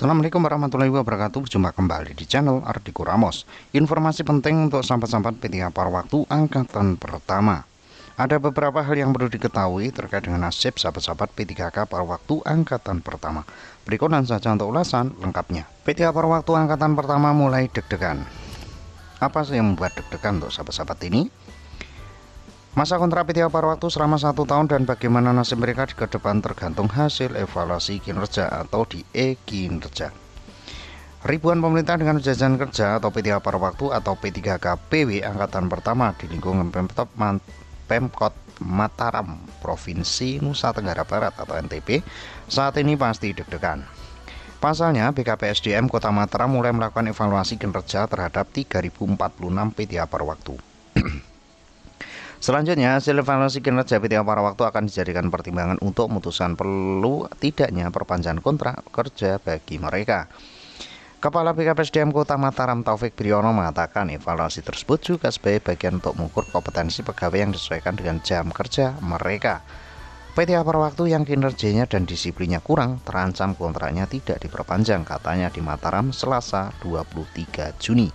Assalamualaikum warahmatullahi wabarakatuh. Berjumpa kembali di channel Ardiko Ramos. Informasi penting untuk sahabat-sahabat P3K Parwaktu angkatan pertama. Ada beberapa hal yang perlu diketahui terkait dengan nasib sahabat-sahabat P3K Parwaktu angkatan pertama. Berikut saja untuk ulasan lengkapnya. P3K Parwaktu angkatan pertama mulai deg-degan. Apa sih yang membuat deg-degan untuk sahabat-sahabat ini? Masa kontrak P3K Parwaktu selama 1 tahun dan bagaimana nasib mereka di ke depan tergantung hasil evaluasi kinerja atau di kinerja. Ribuan pemerintah dengan jajan kerja atau P3K Parwaktu atau P3K PW angkatan pertama di lingkungan Pemkot Mataram, Provinsi Nusa Tenggara Barat atau NTB saat ini pasti deg-degan. Pasalnya BKPSDM Kota Mataram mulai melakukan evaluasi kinerja terhadap 3046 P3K Parwaktu. Selanjutnya, hasil evaluasi kinerja P3K Parwaktu akan dijadikan pertimbangan untuk memutuskan perlu tidaknya perpanjangan kontrak kerja bagi mereka. Kepala BKPSDM Kota Mataram Taufik Briono mengatakan evaluasi tersebut juga sebagai bagian untuk mengukur kompetensi pegawai yang disesuaikan dengan jam kerja mereka. P3K Parwaktu yang kinerjanya dan disiplinnya kurang terancam kontraknya tidak diperpanjang, katanya di Mataram Selasa 23 Juni.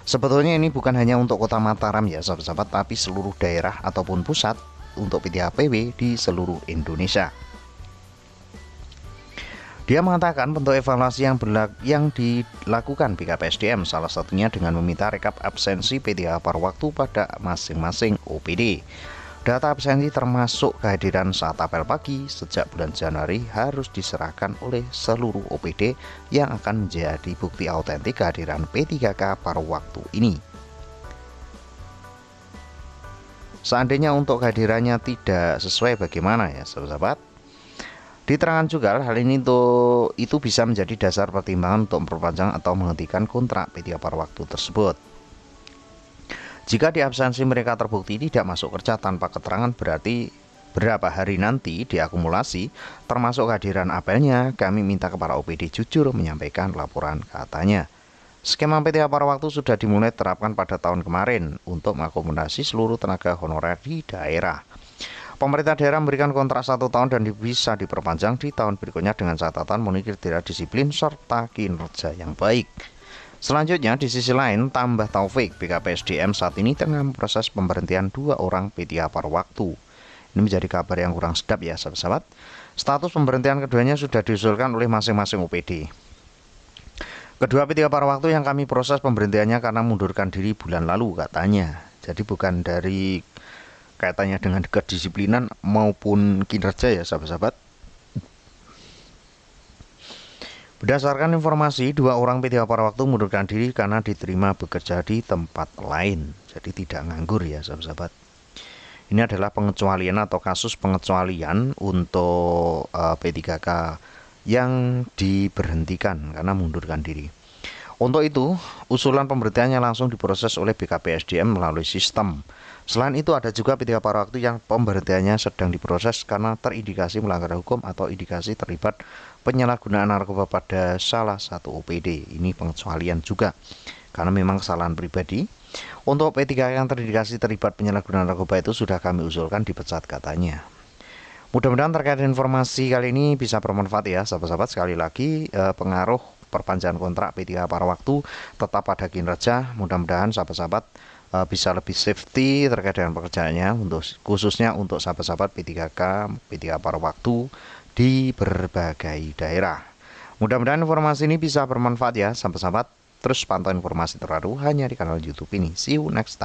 Sebetulnya ini bukan hanya untuk Kota Mataram ya sahabat-sahabat, tapi seluruh daerah ataupun pusat untuk P3K PW di seluruh Indonesia. Dia mengatakan bentuk evaluasi yang dilakukan BKPSDM salah satunya dengan meminta rekap absensi P3K Parwaktu pada masing-masing OPD. Data absensi termasuk kehadiran saat apel pagi sejak bulan Januari harus diserahkan oleh seluruh OPD yang akan menjadi bukti autentik kehadiran P3K Parwaktu ini. Seandainya untuk kehadirannya tidak sesuai bagaimana ya sahabat-sahabat? Diterangkan juga hal ini itu bisa menjadi dasar pertimbangan untuk memperpanjang atau menghentikan kontrak P3K Parwaktu tersebut. Jika di absensi mereka terbukti tidak masuk kerja tanpa keterangan, berarti berapa hari nanti diakumulasi termasuk kehadiran apelnya, kami minta kepada OPD jujur menyampaikan laporan, katanya. Skema P3K Parwaktu sudah dimulai terapkan pada tahun kemarin untuk mengakomodasi seluruh tenaga honorer di daerah. Pemerintah daerah memberikan kontrak 1 tahun dan bisa diperpanjang di tahun berikutnya dengan catatan memenuhi kriteria disiplin serta kinerja yang baik. Selanjutnya di sisi lain, tambah Taufik, BKPSDM saat ini tengah memproses pemberhentian 2 orang P3K Parwaktu. Ini menjadi kabar yang kurang sedap ya sahabat-sahabat. Status pemberhentian keduanya sudah diusulkan oleh masing-masing OPD. Kedua P3K Parwaktu yang kami proses pemberhentiannya karena mundurkan diri bulan lalu, katanya. Jadi bukan dari kaitannya dengan kedisiplinan maupun kinerja ya sahabat-sahabat. Berdasarkan informasi, 2 orang P3K Parwaktu mundurkan diri karena diterima bekerja di tempat lain. Jadi tidak nganggur ya sahabat-sahabat. Ini adalah pengecualian atau kasus pengecualian untuk P3K yang diberhentikan karena mundurkan diri. Untuk itu, usulan pemberhentiannya langsung diproses oleh BKPSDM melalui sistem. Selain itu ada juga P3K Parwaktu yang pemberhentiannya sedang diproses karena terindikasi melanggar hukum atau indikasi terlibat penyalahgunaan narkoba pada salah satu OPD. Ini pengecualian juga karena memang kesalahan pribadi. Untuk P3K yang terindikasi terlibat penyalahgunaan narkoba itu sudah kami usulkan dipecat, katanya. Mudah-mudahan terkait informasi kali ini bisa bermanfaat ya sahabat-sahabat. Sekali lagi pengaruh perpanjangan kontrak P3K Parwaktu tetap pada kinerja. Mudah-mudahan sahabat-sahabat bisa lebih safety terkait dengan pekerjaannya, khususnya untuk sahabat-sahabat P3K Parwaktu di berbagai daerah. Mudah-mudahan informasi ini bisa bermanfaat ya sahabat-sahabat. Terus pantau informasi terbaru hanya di kanal YouTube ini. See you next time.